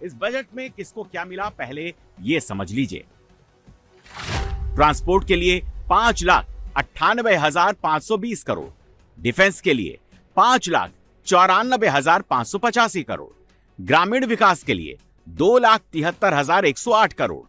इस बजट में किसको क्या मिला, पहले ये समझ लीजिए। ट्रांसपोर्ट के लिए 5,98,520 करोड़, डिफेंस के लिए 5,94,585 करोड़, ग्रामीण विकास के लिए 2,73,108 करोड़,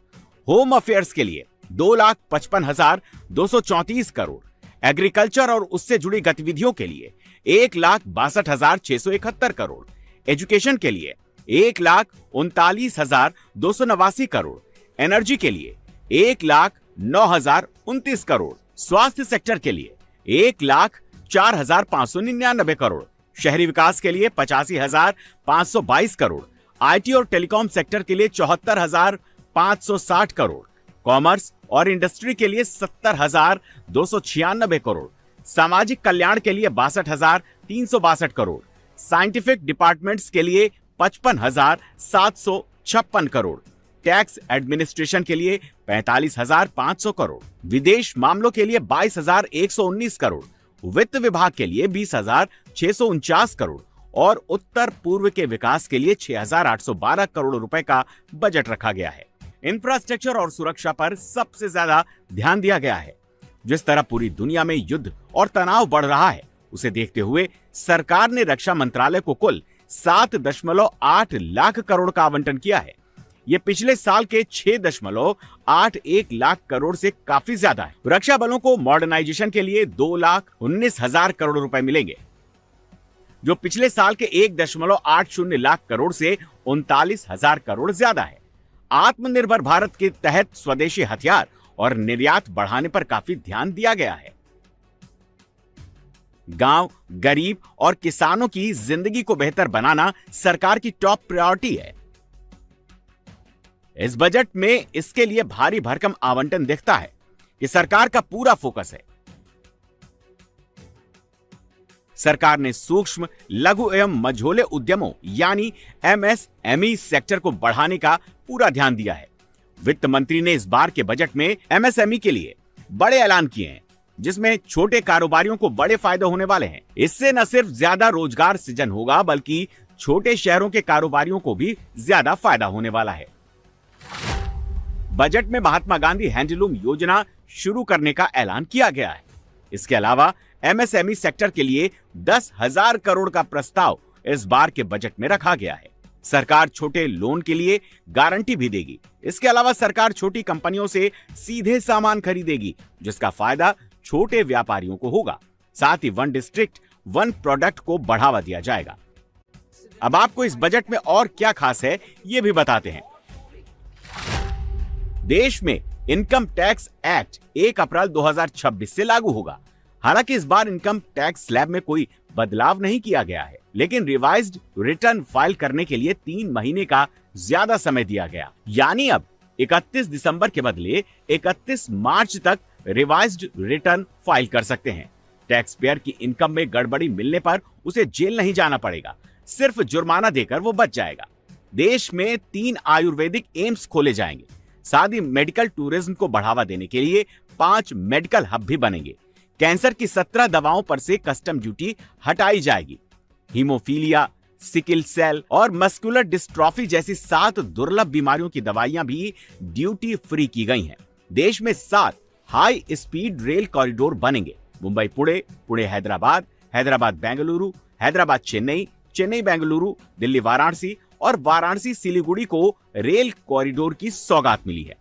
होम अफेयर्स के लिए 2,55,234 करोड़, एग्रीकल्चर और उससे जुड़ी गतिविधियों के लिए 1,62,671 करोड़, एजुकेशन के लिए 1,39,289 करोड़, एनर्जी के लिए 1,09,029 करोड़, स्वास्थ्य सेक्टर के लिए 1,04,599 करोड़, शहरी विकास के लिए 85,522 करोड़, आईटी और टेलीकॉम सेक्टर के लिए 74,560 करोड़, कॉमर्स और इंडस्ट्री के लिए 70,296 करोड़, सामाजिक कल्याण के लिए 62,362 करोड़, साइंटिफिक डिपार्टमेंट्स के लिए 55,756 करोड़, टैक्स एडमिनिस्ट्रेशन के लिए 45,500 करोड़, विदेश मामलों के लिए 22,119 करोड़, वित्त विभाग के लिए 20,649 करोड़ और उत्तर पूर्व के विकास के लिए 6,812 करोड़ रुपए का बजट रखा गया है। इंफ्रास्ट्रक्चर और सुरक्षा पर सबसे ज्यादा ध्यान दिया गया है। जिस तरह पूरी दुनिया में युद्ध और तनाव बढ़ रहा है, उसे देखते हुए सरकार ने रक्षा मंत्रालय को कुल 7.8 लाख करोड़ का आवंटन किया है। ये पिछले साल के 6.81 लाख करोड़ से काफी ज्यादा है। रक्षा बलों को मॉडर्नाइजेशन के लिए 2,19,000 करोड़ रुपए मिलेंगे, जो पिछले साल के 1.80 लाख करोड़ से 39,000 करोड़ ज्यादा है। आत्मनिर्भर भारत के तहत स्वदेशी हथियार और निर्यात बढ़ाने पर काफी ध्यान दिया गया है। गांव, गरीब और किसानों की जिंदगी को बेहतर बनाना सरकार की टॉप प्रायोरिटी है। इस बजट में इसके लिए भारी भरकम आवंटन दिखता है कि सरकार का पूरा फोकस है। सरकार ने सूक्ष्म, लघु एवं मझोले उद्यमों यानी एमएसएमई सेक्टर को बढ़ाने का पूरा ध्यान दिया है। वित्त मंत्री ने इस बार के बजट में एमएसएमई के लिए बड़े ऐलान किए हैं, जिसमें छोटे कारोबारियों को बड़े फायदे होने वाले हैं। इससे न सिर्फ ज्यादा रोजगार सृजन होगा, बल्कि छोटे शहरों के कारोबारियों को भी ज्यादा फायदा होने वाला है। बजट में महात्मा गांधी हैंडलूम योजना शुरू करने का ऐलान किया गया है। इसके अलावा एमएसएमई सेक्टर के लिए 10,000 करोड़ का प्रस्ताव इस बार के बजट में रखा गया है। सरकार छोटे लोन के लिए गारंटी भी देगी। इसके अलावा सरकार छोटी कंपनियों से सीधे सामान खरीदेगी, जिसका फायदा छोटे व्यापारियों को होगा। साथ ही वन डिस्ट्रिक्ट वन प्रोडक्ट को बढ़ावा दिया जाएगा। अब आपको इस बजट में और क्या खास है, ये भी बताते हैं। देश में इनकम टैक्स एक्ट 1 अप्रैल 2026 से लागू होगा। हालांकि इस बार इनकम टैक्स स्लैब में कोई बदलाव नहीं किया गया है, लेकिन रिवाइज्ड रिटर्न फाइल करने के लिए 3 महीने का ज्यादा समय दिया गया। यानी अब 31 दिसंबर के बदले 31 मार्च तक रिवाइज्ड रिटर्न फाइल कर सकते हैं। टैक्स पेयर की इनकम में गड़बड़ी मिलने पर उसे जेल नहीं जाना पड़ेगा, सिर्फ जुर्माना देकर वो बच जाएगा। देश में 3 आयुर्वेदिक एम्स खोले जाएंगे। साथ ही मेडिकल टूरिज्म को बढ़ावा देने के लिए 5 मेडिकल हब भी बनेंगे। कैंसर की 17 दवाओं पर से कस्टम ड्यूटी हटाई जाएगी। हीमोफीलिया, सिकिल सेल और मस्कुलर डिस्ट्रॉफी जैसी 7 दुर्लभ बीमारियों की दवाइयां भी ड्यूटी फ्री की गई हैं। देश में 7 हाई स्पीड रेल कॉरिडोर बनेंगे। मुंबई पुणे, पुणे हैदराबाद, हैदराबाद बेंगलुरु, हैदराबाद चेन्नई, चेन्नई बेंगलुरु, दिल्ली वाराणसी और वाराणसी सिलीगुड़ी को रेल कॉरिडोर की सौगात मिली है।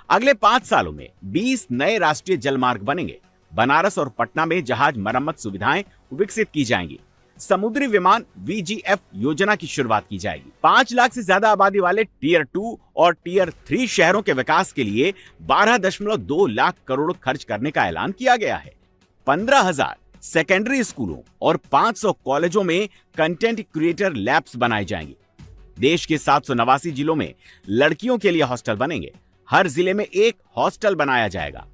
अगले 5 सालों में 20 नए राष्ट्रीय जलमार्ग बनेंगे। बनारस और पटना में जहाज मरम्मत सुविधाएं विकसित की जाएंगी। समुद्री विमान VGF योजना की शुरुआत की जाएगी। 5 लाख से ज्यादा आबादी वाले टियर 2 और टियर 3 शहरों के विकास के लिए 12.2 लाख करोड़ खर्च करने का ऐलान किया गया है। 15,000 सेकेंडरी स्कूलों और 500 कॉलेजों में कंटेंट क्रिएटर लैब्स बनाए जाएंगे। देश के 789 जिलों में लड़कियों के लिए हॉस्टल बनेंगे। हर जिले में एक हॉस्टल बनाया जाएगा।